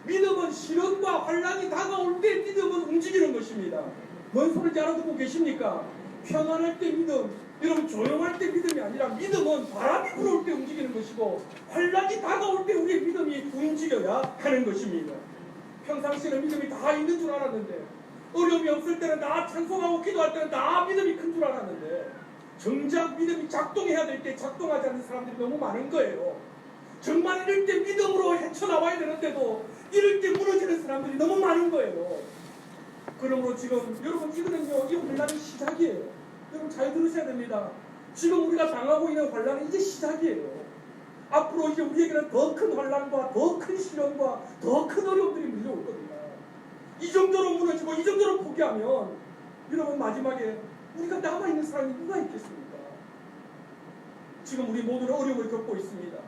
믿음은 시련과 환난이 다가올 때 믿음은 움직이는 것입니다. 뭔 소리인지 알아듣고 계십니까? 평안할 때 믿음, 여러분 조용할 때 믿음이 아니라 믿음은 바람이 불어올 때 움직이는 것이고 환난이 다가올 때 우리의 믿음이 움직여야 하는 것입니다. 평상시에는 믿음이 다 있는 줄 알았는데, 어려움이 없을 때는 다 찬송하고 기도할 때는 다 믿음이 큰 줄 알았는데, 정작 믿음이 작동해야 될 때 작동하지 않는 사람들이 너무 많은 거예요. 정말 이럴 때 믿음으로 헤쳐나와야 되는데도 이럴 때 무너지는 사람들이 너무 많은 거예요. 그러므로 지금 여러분 이거는요, 이 환난이 시작이에요. 여러분 잘 들으셔야 됩니다. 지금 우리가 당하고 있는 환난은 이제 시작이에요. 앞으로 이제 우리에게는 더 큰 환난과 더 큰 시련과 더 큰 어려움들이 밀려올 겁니다. 이 정도로 무너지고 이 정도로 포기하면 여러분 마지막에 우리가 남아있는 사람이 누가 있겠습니까? 지금 우리 모두는 어려움을 겪고 있습니다.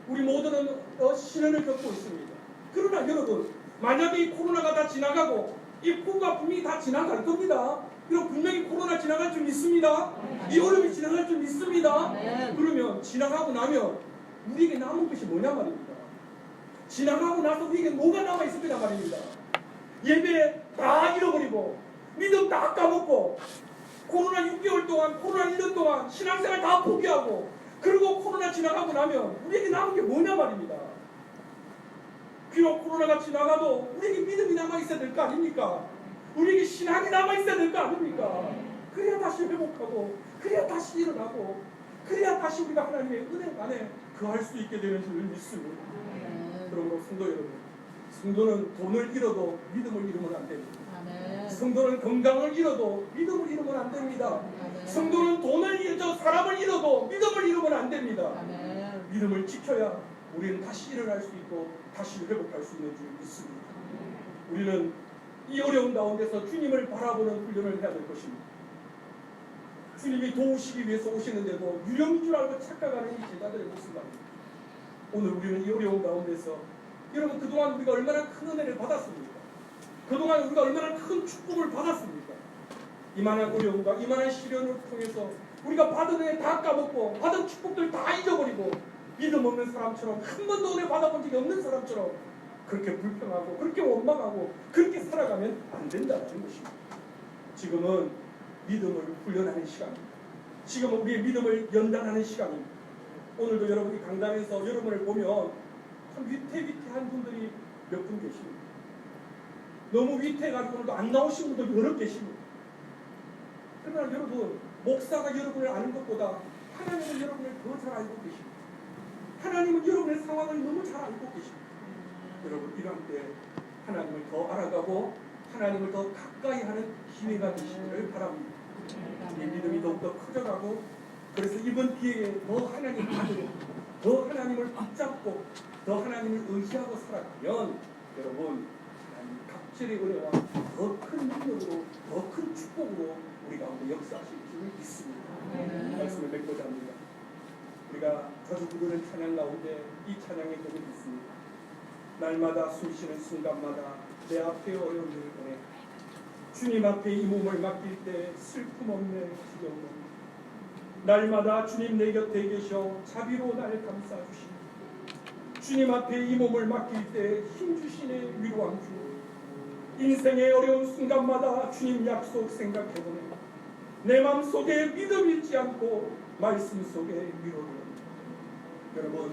우리 모두는 시련을 겪고 있습니다. 그러나 여러분, 만약에 이 코로나가 다 지나가고 이 폭우가 분명히 다 지나갈 겁니다. 여러분 분명히 코로나 지나갈 줄 믿습니다. 이 어려움이 지나갈 줄 믿습니다. 그러면 지나가고 나면 우리에게 남은 것이 뭐냐 말입니다. 지나가고 나서 우리에게 뭐가 남아있을 거냐 말입니다. 예배 다 잃어버리고 믿음 다 까먹고 코로나 6개월 동안, 코로나 1년 동안 신앙생활 다 포기하고, 그리고 코로나 지나가고 나면 우리에게 남은 게 뭐냐 말입니다. 비록 코로나가 지나가도 우리에게 믿음이 남아있어야 될 거 아닙니까? 우리에게 신앙이 남아있어야 될 거 아닙니까? 그래야 다시 회복하고, 그래야 다시 일어나고, 그래야 다시 우리가 하나님의 은혜 안에 거할 수 있게 되는 줄 믿습니다. 그러므로 성도 여러분, 성도는 돈을 잃어도 믿음을 잃으면 안 됩니다. 성도는 건강을 잃어도 믿음을 잃으면 안 됩니다. 성도는 돈을 잃어도, 사람을 잃어도 믿음을 잃으면 안 됩니다. 믿음을 지켜야 우리는 다시 일어날 수 있고 다시 회복할 수 있는 줄 믿습니다. 우리는 이 어려운 가운데서 주님을 바라보는 훈련을 해야 될 것입니다. 주님이 도우시기 위해서 오시는데도 유령인 줄 알고 착각하는 이 제자들의 모습 말입니다. 오늘 우리는 이 어려운 가운데서, 여러분 그동안 우리가 얼마나 큰 은혜를 받았습니까? 그동안 우리가 얼마나 큰 축복을 받았습니까? 이만한 어려움과 이만한 시련을 통해서 우리가 받은 은혜 다 까먹고 받은 축복들 다 잊어버리고 믿음 없는 사람처럼, 한 번도 은혜 받아본 적이 없는 사람처럼 그렇게 불평하고 그렇게 원망하고 그렇게 살아가면 안 된다는 것입니다. 지금은 믿음을 훈련하는 시간입니다. 지금은 우리의 믿음을 연단하는 시간입니다. 오늘도 여러분이 강단에서 여러분을 보면 참 위태위태한 분들이 몇 분 계십니다. 너무 위태해가지고 안 나오신 분도 여러 계십니다. 그러나 여러분, 목사가 여러분을 아는 것보다 하나님은 여러분을 더 잘 알고 계십니다. 하나님은 여러분의 상황을 너무 잘 알고 계십니다. 여러분 이런 때 하나님을 더 알아가고 하나님을 더 가까이 하는 기회가 되시기를 바랍니다. 우리의 믿음이 더욱더 커져가고, 그래서 이번 기회에 더 하나님을 받으고 더 하나님을 붙잡고 더 하나님을 의지하고 살아가면 여러분 하나님 확실히 은혜와 더 큰 능력으로 더 큰 축복으로 우리 가운데 역사하실 줄 믿습니다. 말씀을 맺고자 합니다. 우리가 자주 부르는 찬양 가운데 이 찬양의 곡이 있습니다. 날마다 숨쉬는 순간마다 내 앞에 어려운 일을 보내 주님 앞에 이 몸을 맡길 때 슬픔 없네 지경 없네 날마다 주님 내 곁에 계셔 자비로 날 감싸주시니 주님 앞에 이 몸을 맡길 때 힘주시네 위로한 주 인생의 어려운 순간마다 주님 약속 생각해보네 내 맘속에 믿음 잃지 않고 말씀 속에 위로를 여러분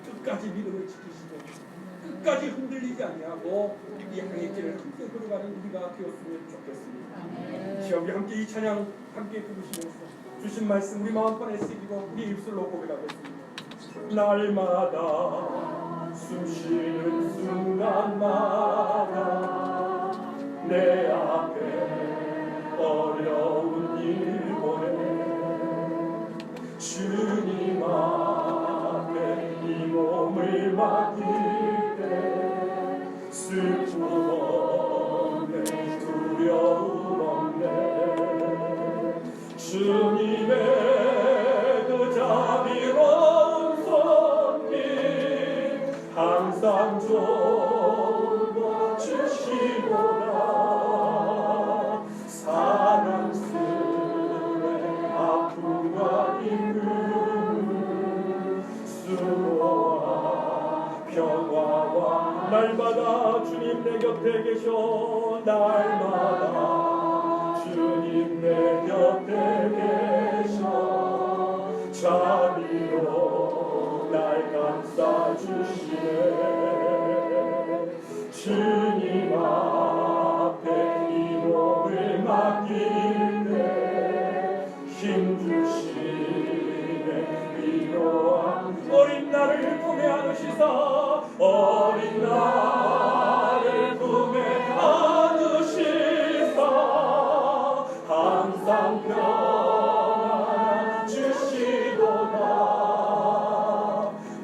끝까지 믿음을 지키시고 끝까지 흔들리지 아니하고 이 항해길을 함께 걸어가는 우리가 되었으면 좋겠습니다. 시험 우리 함께 이 찬양 함께 부르시면서 주신 말씀 우리 마음판에 새기고 우리 입술로 고백하겠습니다. 날마다 숨쉬는 순간마다 내 앞에 어려운 일 보내 주님 앞에 이 몸을 맡길 때 슬픔 없네 두려움 없네 주님의 그 자비로운 손길 항상 돌봐주시도다 사랑스레 아픔과 기쁨 수고와 평화와 날마다 주님 내 곁에 계셔 날마다 주님 내 곁에 계셔 자비로 날 감싸주시네 주님 앞에 이 몸을 맡길 때 힘주시네 위로한 어린 나를 품에 안으시사 어린 나를 품에 안으시사 항상 평안 주시도다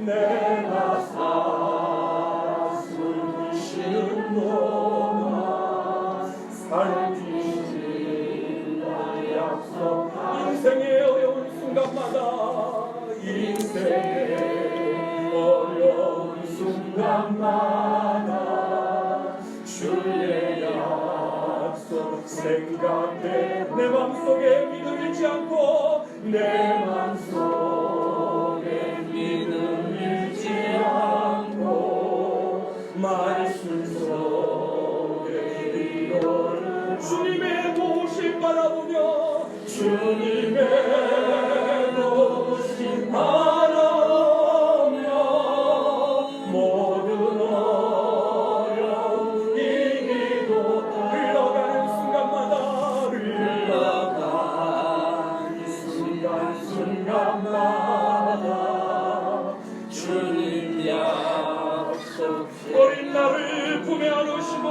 내가 살아 숨쉬는 동안 살피신다 약속 인생의 어려운 순간마다 인생의 어려운 순간마다 주의 약속 생각해 내 맘속에 믿음 잃지 않고 내 맘속에 믿음 잃지 않고 말씀 속에 위로를 주님의 도우심 바라보며 주님의 도우심 바라보며 모든 어려움 이기고 흘러가는 순간마다 주님 약속 어린 나를 품에 안으시고